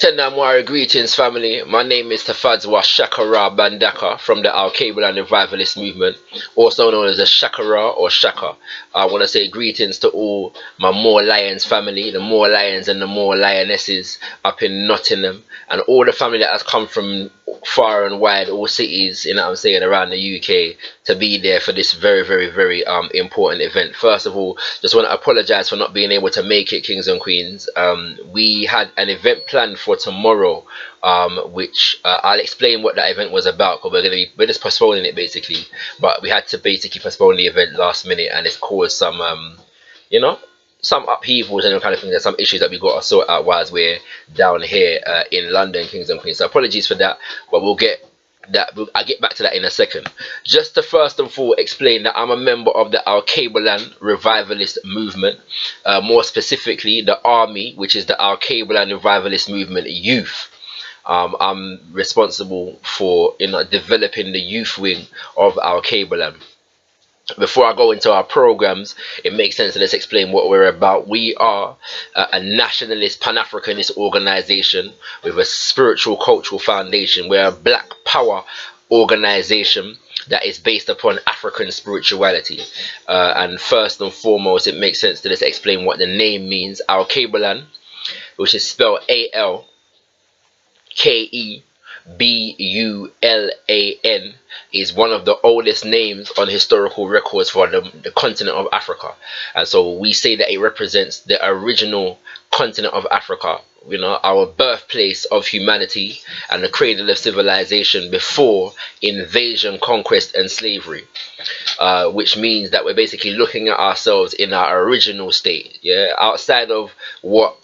Tenamwari greetings, family. My name is Tafadzwa ShakaRa Bandaka from the Al-Qaeda and Revivalist movement, also known as the ShakaRa or Shaka. I want to say greetings to all my Moor Lionz family, the Moor Lions and the Moor Lionesses up in Nottingham, and all the family that has come from far and wide, all cities, you know what I'm saying, around the UK to be there for this very important event. First of all, just want to apologize for not being able to make it, kings and queens. We had an event planned for tomorrow, which I'll explain what that event was about, because we're just postponing it basically, but we had to basically postpone the event last minute, and it's caused some you know, some upheavals and kind of things, and some issues that we got to sort out whilst we're down here in London, kings and queens. So apologies for that, but we'll get that. I'll get back to that in a second. Just to first and foremost explain that I'm a member of the Al-Qaeda Revivalist movement, more specifically the Army, which is the Al-Qaeda Revivalist movement youth. I'm responsible for developing the youth wing of Al-Qaeda. Before I go into our programs, it makes sense to let's explain what we're about. We are a nationalist, pan-Africanist organization with a spiritual cultural foundation. We're a black power organization that is based upon African spirituality. And first and foremost, it makes sense to let's explain what the name means. Al-Qaeda, which is spelled A-L-K-E-B-U-L-A-N, is one of the oldest names on historical records for the continent of Africa. And so we say that it represents the original continent of Africa, our birthplace of humanity and the cradle of civilization before invasion, conquest and slavery, which means that we're basically looking at ourselves in our original state, outside of what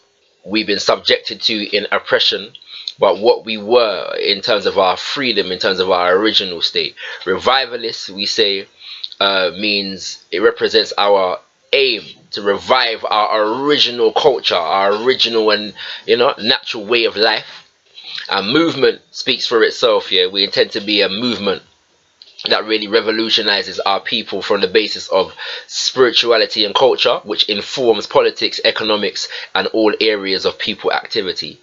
we've been subjected to in oppression, but what we were in terms of our freedom, in terms of our original state. Revivalists, we say, means it represents our aim to revive our original culture, our original and natural way of life. Our movement speaks for itself. We intend to be a movement that really revolutionizes our people from the basis of spirituality and culture, which informs politics, economics and all areas of people activity.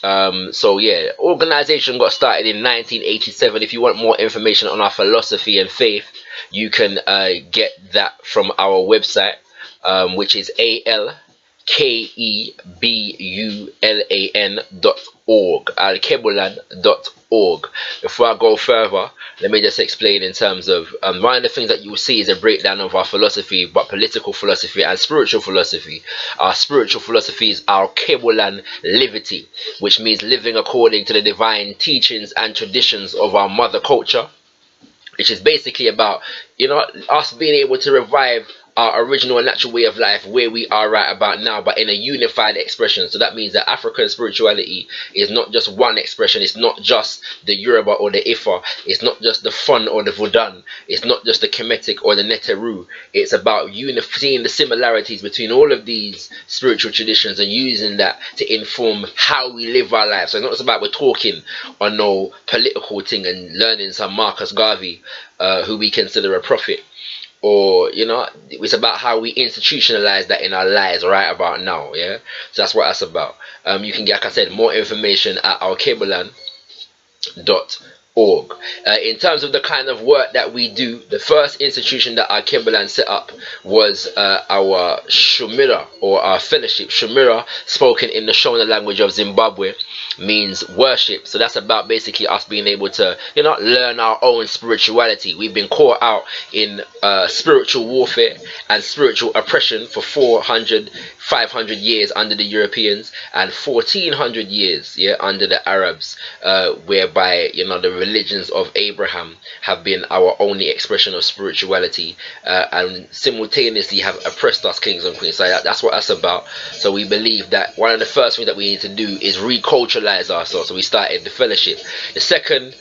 Organization got started in 1987. If you want more information on our philosophy and faith, you can get that from our website, which is alkebulan.org, alkebulan.org. Before I go further, let me just explain in terms of one of the things that you will see is a breakdown of our philosophy, but political philosophy and spiritual philosophy. Our spiritual philosophy is Al-Qaeda Livity, which means living according to the divine teachings and traditions of our mother culture, which is basically about us being able to revive our original and natural way of life where we are right about now, but in a unified expression. So that means that African spirituality is not just one expression. It's not just the Yoruba or the Ifa. It's not just the Fon or the Vodan. It's not just the Kemetic or the Neteru. It's about seeing the similarities between all of these spiritual traditions and using that to inform how we live our lives. So it's not just about we're talking on no political thing and learning some Marcus Garvey, who we consider a prophet. Or it's about how we institutionalize that in our lives right about now. So that's what that's about. You can get, like I said, more information at alkebulan.org. In terms of the kind of work that we do, the first institution that Al-Qaeda set up was our Shumira, or our fellowship. Shumira, spoken in the Shona language of Zimbabwe, means worship. So that's about basically us being able to learn our own spirituality. We've been caught out in spiritual warfare and spiritual oppression for 400 500 years under the Europeans and 1400 years under the Arabs, whereby the religions of Abraham have been our only expression of spirituality, and simultaneously have oppressed us, kings and queens. So that's what that's about. So we believe that one of the first things that we need to do is reculturalize ourselves. So we started the fellowship. The second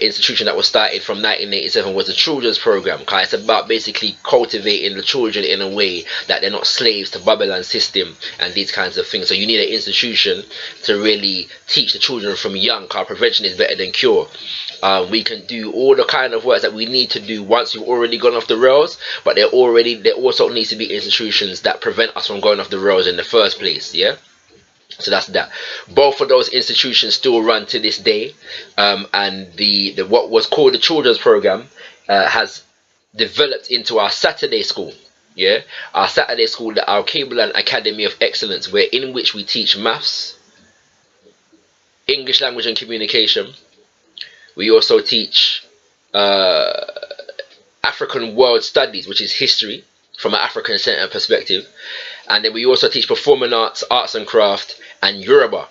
institution that was started from 1987 was the children's program. It's about basically cultivating the children in a way that they're not slaves to Babylon's system and these kinds of things. So you need an institution to really teach the children from young, because prevention is better than cure. We can do all the kind of work that we need to do once you've already gone off the rails, but there also needs to be institutions that prevent us from going off the rails in the first place. So that's that. Both of those institutions still run to this day, and the what was called the children's program has developed into our Saturday school. Yeah, our Saturday school, our Cable and Academy of Excellence, where in which we teach maths, English language and communication. We also teach uh, African world studies, which is history from an African centered perspective, and then we also teach performing arts, arts and craft, and Yoruba.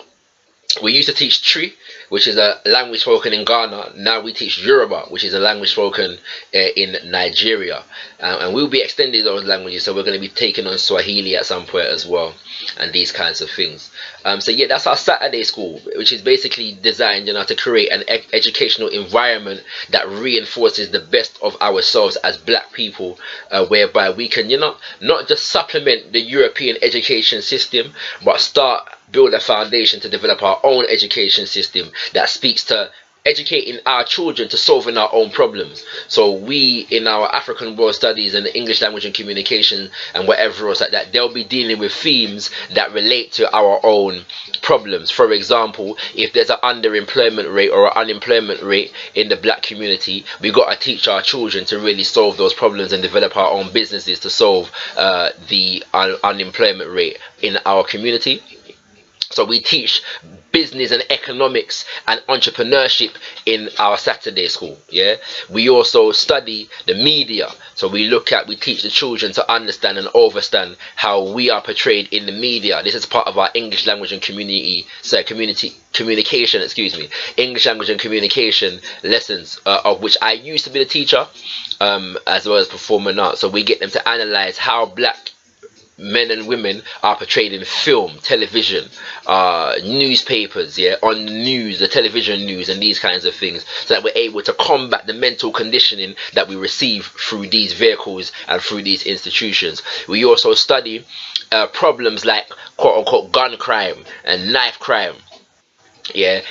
We used to teach Tree, which is a language spoken in Ghana. Now we teach Yoruba, which is a language spoken in Nigeria. And we'll be extending those languages, so we're going to be taking on Swahili at some point as well, and these kinds of things. So yeah, that's our Saturday school, which is basically designed, to create an educational environment that reinforces the best of ourselves as black people, whereby we can, not just supplement the European education system, but build a foundation to develop our own education system that speaks to educating our children to solving our own problems. So we, in our African world studies and English language and communication and whatever else like that, they'll be dealing with themes that relate to our own problems. For example, if there's an underemployment rate or an unemployment rate in the black community, we got to teach our children to really solve those problems and develop our own businesses to solve the unemployment rate in our community. So we teach business and economics and entrepreneurship in our Saturday school. Yeah, we also study the media. So we teach the children to understand and understand how we are portrayed in the media. This is part of our English language and community communication. English language and communication lessons, of which I used to be the teacher, as well as performing arts. So we get them to analyze how black men and women are portrayed in film, television, newspapers, on the news, the television news, and these kinds of things, so that we're able to combat the mental conditioning that we receive through these vehicles and through these institutions. We also study problems like quote-unquote gun crime and knife crime,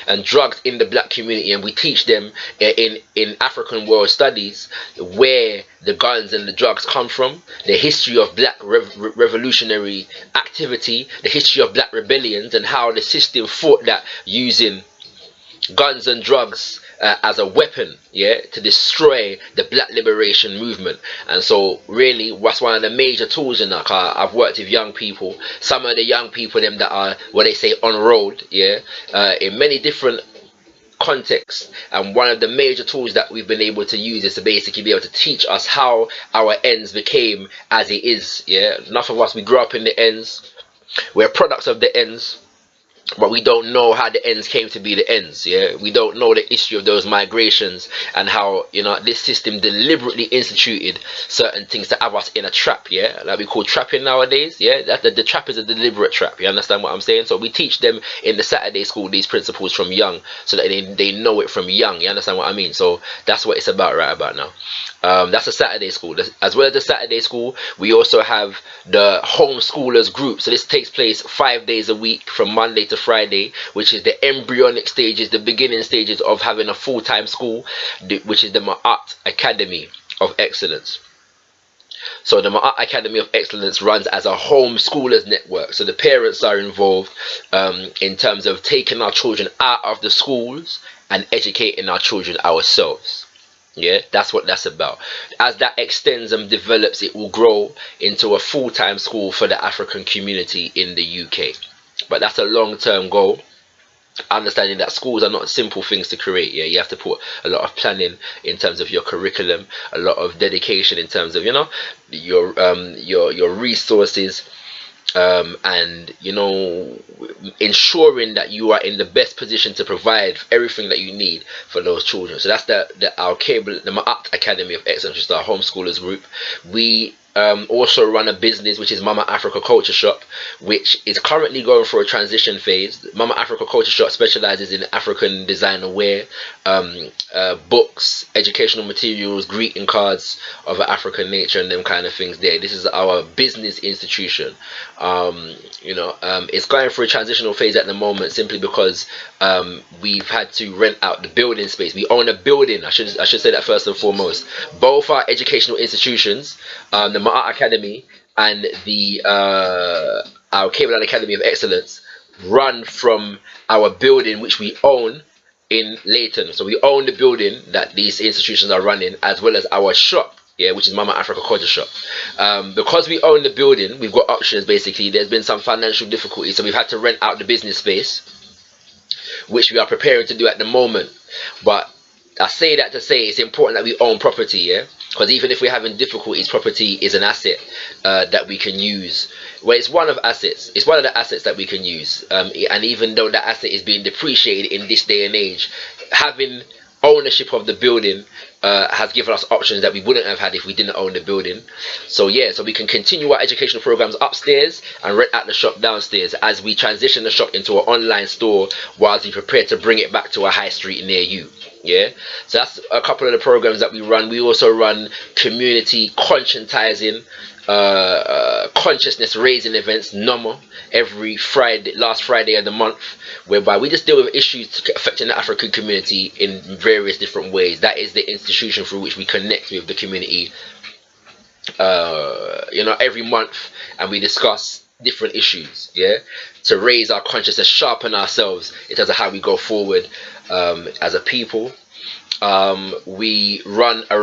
and drugs in the black community, and we teach them in African world studies where the guns and the drugs come from, the history of black revolutionary activity, the history of black rebellions, and how the system fought that using guns and drugs as a weapon, to destroy the black liberation movement. And so really what's one of the major tools in that, I've worked with young people, some of the young people them that are what they say on road, in many different contexts, and one of the major tools that we've been able to use is to basically be able to teach us how our ends became as it is. Enough of us, we grew up in the ends, we're products of the ends, but we don't know how the ends came to be the ends. We don't know the history of those migrations and how this system deliberately instituted certain things to have us in a trap, like we call trapping nowadays. That the trap is a deliberate trap. You understand what I'm saying? So we teach them in the Saturday school these principles from young, so that they know it from young. You understand what I mean? So that's what it's about right about now. That's a Saturday school. As well as the Saturday school, we also have the homeschoolers group. So this takes place 5 days a week from Monday to Friday, which is the embryonic stages, the beginning stages of having a full-time school, which is the Ma'at Academy of Excellence. So the Ma'at Academy of Excellence runs as a homeschoolers network. So the parents are involved in terms of taking our children out of the schools and educating our children ourselves. That's what that's about. As that extends and develops, it will grow into a full-time school for the African community in the UK. But that's a long-term goal, understanding that schools are not simple things to create. You have to put a lot of planning in terms of your curriculum, a lot of dedication in terms of your resources, and ensuring that you are in the best position to provide everything that you need for those children. So that's our cable, the Ma'at Academy of Excellence, which is our homeschoolers group. We also run a business which is Mama Africa Culture Shop, which is currently going through a transition phase. Mama Africa Culture Shop specializes in African designer wear, books, educational materials, greeting cards of an African nature, and them kind of things there. This is our business institution. It's going through a transitional phase at the moment, simply because we've had to rent out the building space. We own a building. I should say that first and foremost. Both our educational institutions, the Ma'at Academy and the our Cable and Academy of Excellence, run from our building which we own in Leighton. So we own the building that these institutions are running, as well as our shop, yeah, which is Mama Africa Culture Shop. Because we own the building, we've got options. Basically, there's been some financial difficulties, so we've had to rent out the business space, which we are preparing to do at the moment. But I say that to say it's important that we own property, yeah, because even if we're having difficulties, property is an asset that we can use. Well, it's one of assets. It's one of the assets that we can use. And even though that asset is being depreciated in this day and age, having ownership of the building has given us options that we wouldn't have had if we didn't own the building. So yeah, so we can continue our educational programs upstairs and rent out the shop downstairs as we transition the shop into an online store, whilst we prepare to bring it back to a high street near you. Yeah, so that's a couple of the programs that we run. We also run community conscientizing, consciousness raising events, NOMA, every Friday, last Friday of the month, whereby we just deal with issues affecting the African community in various different ways. That is the institution through which we connect with the community, every month, and we discuss different issues, yeah, to raise our consciousness, sharpen ourselves in terms of how we go forward as a people. We run a